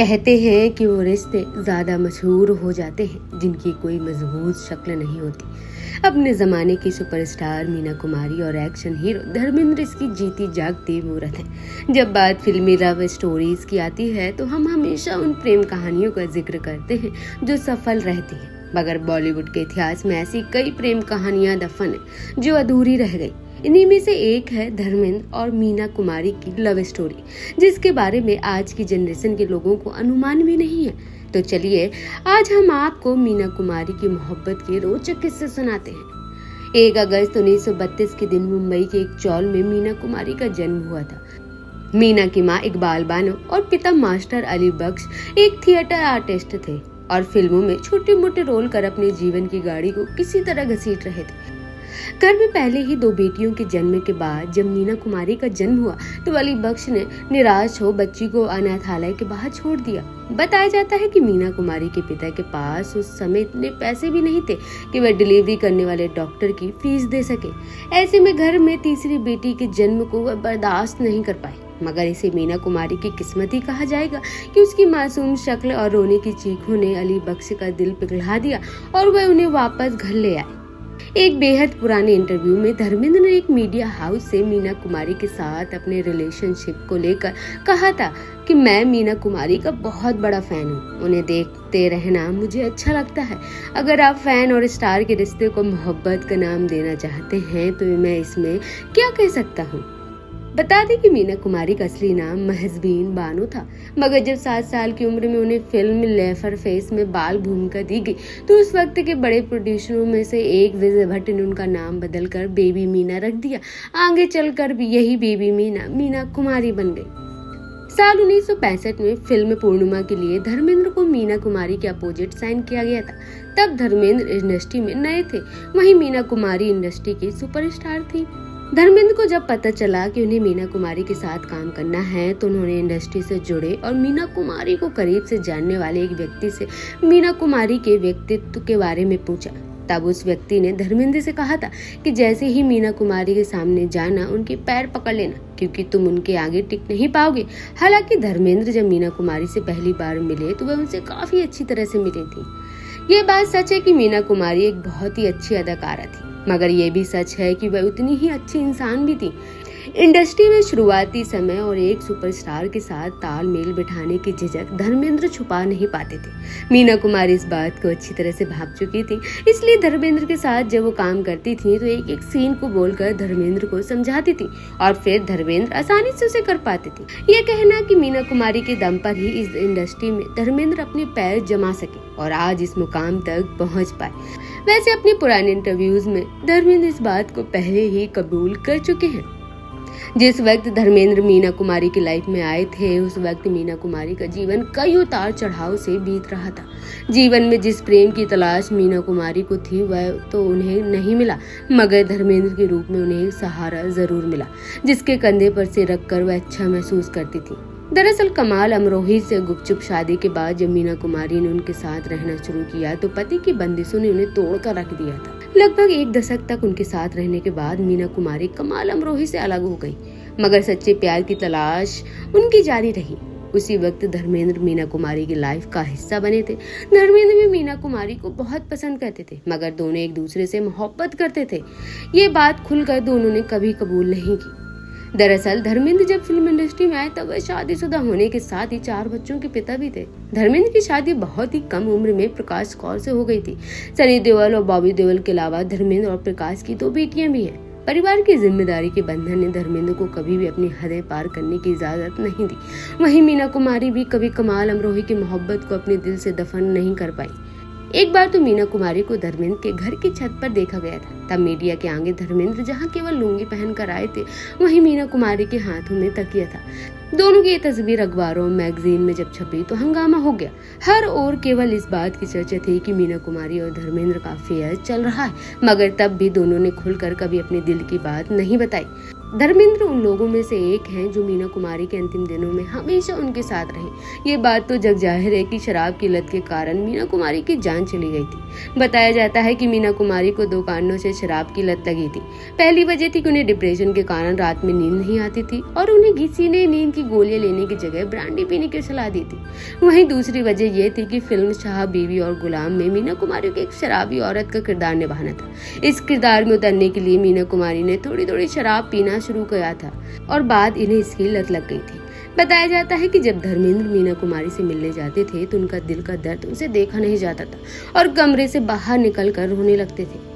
कहते हैं कि वो रिश्ते ज्यादा मशहूर हो जाते हैं जिनकी कोई मजबूत शक्ल नहीं होती। अपने जमाने की सुपरस्टार मीना कुमारी और एक्शन हीरो धर्मेंद्र इसकी जीती जागती मूरत है। जब बात फिल्मी लव स्टोरीज की आती है तो हम हमेशा उन प्रेम कहानियों का जिक्र करते हैं जो सफल रहती है, मगर बॉलीवुड के इतिहास में ऐसी कई प्रेम कहानियां दफन है जो अधूरी रह गई। इन्हीं में से एक है धर्मेंद्र और मीना कुमारी की लव स्टोरी, जिसके बारे में आज की जनरेशन के लोगों को अनुमान भी नहीं है। तो चलिए आज हम आपको मीना कुमारी की मोहब्बत के रोचक किस्से सुनाते हैं। 1 अगस्त 1932 के दिन मुंबई के एक चौल में मीना कुमारी का जन्म हुआ था। मीना की मां इकबाल बानो और पिता मास्टर अली बख्श एक थिएटर आर्टिस्ट थे और फिल्मों में छोटे मोटे रोल कर अपने जीवन की गाड़ी को किसी तरह घसीट रहे थे। घर में पहले ही 2 बेटियों के जन्म के बाद जब मीना कुमारी का जन्म हुआ तो अली बख्श ने निराश हो बच्ची को अनाथालय के बाहर छोड़ दिया। बताया जाता है कि मीना कुमारी के पिता के पास उस समय इतने पैसे भी नहीं थे कि वह डिलीवरी करने वाले डॉक्टर की फीस दे सके। ऐसे में घर में तीसरी बेटी के जन्म को वह बर्दाश्त नहीं कर पाए, मगर इसे मीना कुमारी की किस्मत ही कहा जाएगा कि उसकी मासूम शक्ल और रोने की चीखों ने अली बख्श का दिल पिघला दिया और वह उन्हें वापस घर ले आए। एक बेहद पुराने इंटरव्यू में धर्मेंद्र ने एक मीडिया हाउस से मीना कुमारी के साथ अपने रिलेशनशिप को लेकर कहा था कि मैं मीना कुमारी का बहुत बड़ा फैन हूँ, उन्हें देखते रहना मुझे अच्छा लगता है। अगर आप फैन और स्टार के रिश्ते को मोहब्बत का नाम देना चाहते हैं तो मैं इसमें क्या कह सकता हूँ। बता दें कि मीना कुमारी का असली नाम महजबीन बानो था, मगर जब 7 साल की उम्र में उन्हें फिल्म लेफर फेस में बाल भूमिका दी गई तो उस वक्त के बड़े प्रोड्यूसरों में से एक विजय भट्ट ने उनका नाम बदलकर बेबी मीना रख दिया। आगे चलकर भी यही बेबी मीना मीना कुमारी बन गई। साल 1965 में फिल्म पूर्णिमा के लिए धर्मेंद्र को मीना कुमारी के अपोजिट साइन किया गया था। तब धर्मेंद्र इंडस्ट्री में नए थे, वहीं मीना कुमारी इंडस्ट्री की सुपरस्टार थी। धर्मेंद्र को जब पता चला कि उन्हें मीना कुमारी के साथ काम करना है तो उन्होंने इंडस्ट्री से जुड़े और मीना कुमारी को करीब से जानने वाले एक व्यक्ति से मीना कुमारी के व्यक्तित्व के बारे में पूछा। तब उस व्यक्ति ने धर्मेंद्र से कहा था कि जैसे ही मीना कुमारी के सामने जाना उनके पैर पकड़ लेना, क्योंकि तुम उनके आगे टिक नहीं पाओगे। हालांकि धर्मेंद्र जब मीना कुमारी से पहली बार मिले तो वह उनसे काफी अच्छी तरह से मिली थी। ये बात सच है कि मीना कुमारी एक बहुत ही अच्छी अदाकारा थी, मगर ये भी सच है कि वह उतनी ही अच्छी इंसान भी थी। इंडस्ट्री में शुरुआती समय और एक सुपरस्टार के साथ तालमेल बिठाने की झिझक धर्मेंद्र छुपा नहीं पाते थे। मीना कुमारी इस बात को अच्छी तरह से भाप चुकी थी, इसलिए धर्मेंद्र के साथ जब वो काम करती थी तो एक एक सीन को बोलकर धर्मेंद्र को समझाती थी और फिर धर्मेंद्र आसानी से उसे कर पाते थे। ये कहना कि मीना कुमारी के दम पर ही इस इंडस्ट्री में धर्मेंद्र अपने पैर जमा सके और आज इस मुकाम तक पहुँच पाए। वैसे अपने पुराने इंटरव्यूज में धर्मेंद्र इस बात को पहले ही कबूल कर चुके हैं। जिस वक्त धर्मेंद्र मीना कुमारी की लाइफ में आए थे उस वक्त मीना कुमारी का जीवन कई उतार चढ़ाव से बीत रहा था। जीवन में जिस प्रेम की तलाश मीना कुमारी को थी वह तो उन्हें नहीं मिला, मगर धर्मेंद्र के रूप में उन्हें एक सहारा जरूर मिला जिसके कंधे पर से रखकर वह अच्छा महसूस करती थी। दरअसल कमाल अमरोही से गुपचुप शादी के बाद जब मीना कुमारी ने उनके साथ रहना शुरू किया तो पति की बंदिशों ने उन्हें तोड़कर रख दिया था। लगभग 1 दशक तक उनके साथ रहने के बाद मीना कुमारी कमाल अमरोही से अलग हो गई, मगर सच्चे प्यार की तलाश उनकी जारी रही। उसी वक्त धर्मेंद्र मीना कुमारी की लाइफ का हिस्सा बने थे। धर्मेंद्र भी मीना कुमारी को बहुत पसंद करते थे, मगर दोनों एक दूसरे से मोहब्बत करते थे। ये बात खुलकर दोनों ने कभी कबूल नहीं की। दरअसल धर्मेंद्र जब फिल्म इंडस्ट्री में आए तब वह शादीशुदा होने के साथ ही 4 बच्चों के पिता भी थे। धर्मेंद्र की शादी बहुत ही कम उम्र में प्रकाश कौर से हो गई थी। सनी देओल और बॉबी देओल के अलावा धर्मेंद्र और प्रकाश की 2 बेटियां भी हैं। परिवार की जिम्मेदारी के बंधन ने धर्मेंद्र को कभी भी अपनी हदें पार करने की इजाजत नहीं दी। वहीं मीना कुमारी भी कभी कमाल अमरोही की मोहब्बत को अपने दिल से दफन नहीं कर पाई। एक बार तो मीना कुमारी को धर्मेंद्र के घर की छत पर देखा गया था। तब मीडिया के आगे धर्मेंद्र जहां केवल लुंगी पहनकर आए थे, वहीं मीना कुमारी के हाथों में तकिया था। दोनों की ये तस्वीर अखबारों मैगजीन में जब छपी तो हंगामा हो गया। हर ओर केवल इस बात की चर्चा थी कि मीना कुमारी और धर्मेंद्र का अफेयर चल रहा है, मगर तब भी दोनों ने खुलकर कभी अपने दिल की बात नहीं बताई। धर्मेंद्र उन लोगों में से एक हैं जो मीना कुमारी के अंतिम दिनों में हमेशा उनके साथ रहे। ये बात तो जग जाहिर है कि शराब की लत के कारण मीना कुमारी की जान चली गई थी। बताया जाता है कि मीना कुमारी को 2 कारणों से शराब की लत लगी थी। पहली वजह थी कि उन्हें डिप्रेशन के कारण रात में नींद नहीं आती थी और उन्हें किसी ने नींद की गोलियां लेने की जगह ब्रांडी पीने की सलाह दी थी। वहीं दूसरी वजह यह थी कि फिल्म शाह बीवी और गुलाम में मीना कुमारी को एक शराबी औरत का किरदार निभाना था। इस किरदार में उतरने के लिए मीना कुमारी ने थोड़ी थोड़ी शराब पीना शुरू किया था और बाद इन्हें इसकी लत लग गई थी। बताया जाता है कि जब धर्मेंद्र मीना कुमारी से मिलने जाते थे तो उनका दिल का दर्द उनसे देखा नहीं जाता था और कमरे से बाहर निकलकर रोने लगते थे।